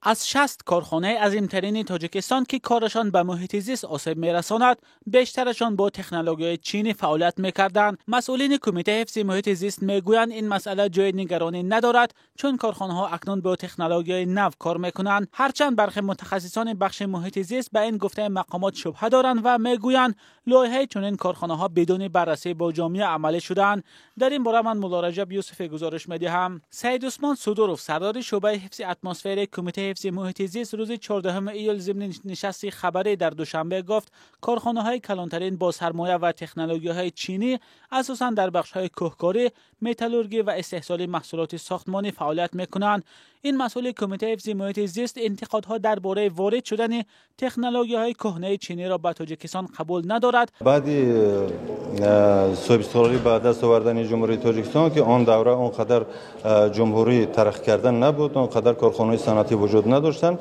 از 60 کارخانه عظیمترین تاجیکستان که کارشان به محیط زیست آسیب میرساند، بیشترشان با تکنولوژی چینی فعالیت میکردند. مسئولین کمیته حفظ محیط زیست میگویند این مسئله جای نگرانی ندارد، چون کارخانه ها اکنون با تکنولوژی نو کار میکنند. هرچند برخی متخصصان بخش محیط زیست به این گفته مقامات شبهه دارند و میگویند لایحه چنین کارخانه ها بدون بررسی با جامعه عملی شدند. در این باره من مولا رجب یوسفی گزارش میدهم. سید عثمان صدوروف، سردار شعبه حفظ اتمسفر کمیته حفظ محیط زیست، روز 14 ایول ضمن نشست خبری در دوشنبه گفت کارخانه های کلانترین با سرمایه و تکنولوژی های چینی اساساً در بخش های کوهکاری، متالورژی و استحصال محصولات ساختمانی فعالیت میکنند. این مسئول کمیته حفظ محیط زیست انتقادها درباره وارد شدن تکنولوژی های کهنه چینی را به تاجیکستان قبول ندارد. بعدی سوبسطوری بعد از آوردن جمهوری تاجیکستان که آن دوره اونقدر جمهوری ترقی کردن نبود، اونقدر کارخانه‌های صنعتی وجود نداشتند.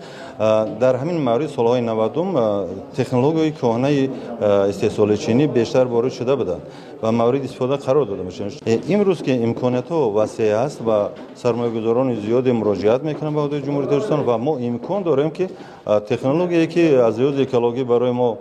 در همین مورد سالهای 90 تکنولوژی کهنه استحصال چینی بیشتر وارد شده بودند و مورد استفاده قرار داده میشه. امروز که امکانات وسیع است و سرمایه‌گذاران زیاد مراجعت میکنن به حدود جمهوری تاجیکستان و ما امکان داریم که تکنولوژی که از لحاظ اکولوژی برای ما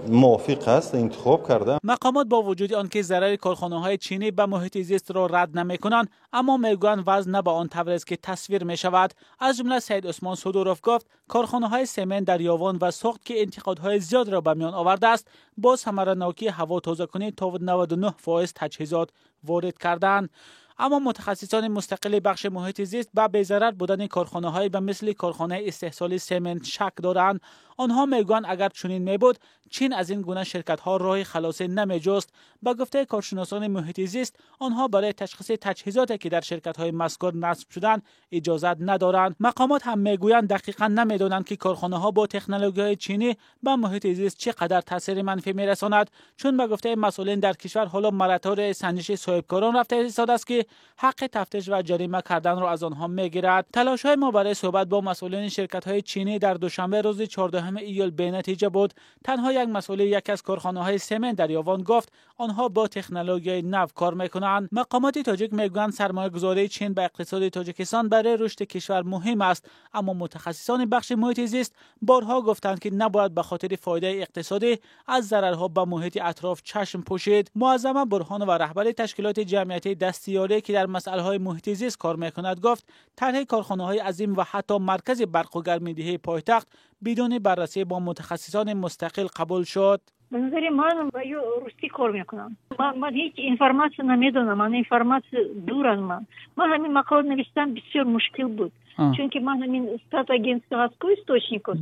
موافق است انتخاب کرده. مقامات با وجود آنکه ضرر کارخانه‌های چینی به محیط زیست را رد نمی‌کنند، اما میگویند وضع نه به آن طور است که تصویر می‌شود. از جمله سید عثمان صدوروف گفت کارخانه‌های سمنت در یاوان و ساخت که انتقادهای زیاد را به میان آورده است، با ثمره‌ناکی هوا تازه‌کنی تا 99% تجهیزات وارد کردند. اما متخصصان مستقل بخش محیط زیست به بی‌ضرر بودن کارخانه‌های به مثل کارخانه استحصال سمنت شک دارند. آنها میگویند اگر چنین میبود چین از این گونه شرکت‌ها راه خلاصی نمیجست. به گفته کارشناسان محیط زیست، آنها برای تشخیص تجهیزاتی که در شرکت‌های مذکور نصب شدند اجازه ندارند. مقامات هم میگویند دقیقاً نمیدانند که کارخانه‌ها با تکنولوژی چینی به محیط زیست چقدر تاثیر منفی میرساند، چون به گفته مسئولین در کشور حالا مراتع سنجش صاحبکاران رفته ایستاد است که حق تفتیش و جریمه کردن را از آنها میگیرد. تلاش‌های ما برای صحبت با مسئولین شرکت‌های چینی در دوشنبه روز 14 ایول بی‌نتیجه بود. تنها یک مسئول یکی از کارخانه‌های سمنت در یاوان گفت آنها با تکنولوژی نو کار می‌کنند. مقامات تاجیک میگویند سرمایه‌گذاری چین به اقتصاد تاجیکستان برای رشد کشور مهم است، اما متخصصان بخش محیط زیست بارها گفتند که نباید به خاطر فایده اقتصادی از ضررها به محیط اطراف چشم پوشید. معظم برهان و رهبر تشکیلات جمعیتی دستیاری که در مسائل محیط زیست کار می‌کند گفت طرح کارخانه‌های عظیم و حتی مرکز برق و گرم‌دهی پایتخت بدون بررسی با متخصصان مستقل قبول شد. به نظر من با روسی کار میکنم. من هیچ اینفورماسیون نمیدونم. من اینفورماسیون دور از من همین مقاله نوشتن بسیار مشکل بود. چون که من همین استاد агентства источников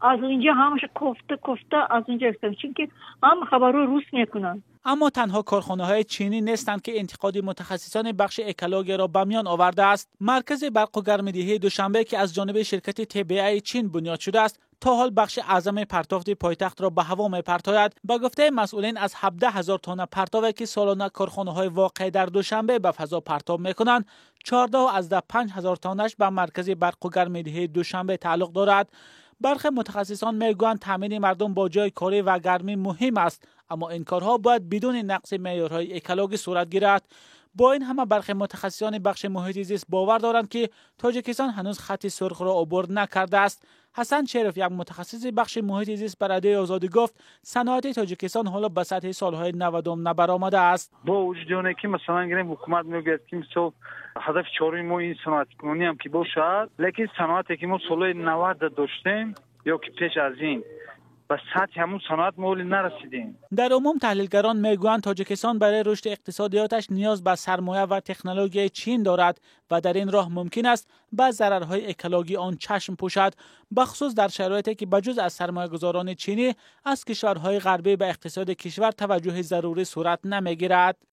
از اونجا همش کوفته از اونجا گفتم، چون که هم خبرو روس میکنن. اما تنها کارخانه‌های چینی نیستند که انتقاد متخصصان بخش اکولوژی را به میان آورده است. مرکز برق و گرم‌دهی دوشنبه که از جانب شرکت TBI چین بنیاد شده است، تا حال بخش اعظم پرتافت پایتخت را به هوا می‌پرتاید. با گفته مسئولین از 17,000 تن پرتابی که سالانه کارخانه‌های واقع در دوشنبه به فضا پرتاب می‌کنند، 14 از 5,000 تنش به مرکز برق و گرم‌دهی دوشنبه تعلق دارد. برخی متخصصان میگویند تامین مردم با جای کاری و گرمی مهم است، اما این کارها باید بدون نقض معیارهای اکولوژی صورت گیرد. با این همه برخی متخصصان بخش محیط زیست باور دارند که تاجیکستان هنوز خط سرخ را عبور نکرده است. حسن شریف، یک متخصص بخش محیط زیست، بر رادیوی آزادی گفت صنعت تاجیکستان حالا به سطح سالهای 90 نبرآمده است. با وجود اون که مثلا گریم حکومت میگه که مثلا هدف چهارم ما این صنعت کنونی هم که باشد، لیکن صنعتی که ما سال 90 داشتیم یا که پیش از این به سطح همون صنعت مولی نرسیدیم. در عموم تحلیلگران میگویند تاجیکستان برای رشد اقتصادیاتش نیاز به سرمایه و تکنولوژی چین دارد و در این راه ممکن است به ضررهای اکولوژی آن چشم پوشد، بخصوص در شرایطی که بجز از سرمایه‌گذاران چینی از کشورهای غربی به اقتصاد کشور توجه ضروری صورت نمیگیرد.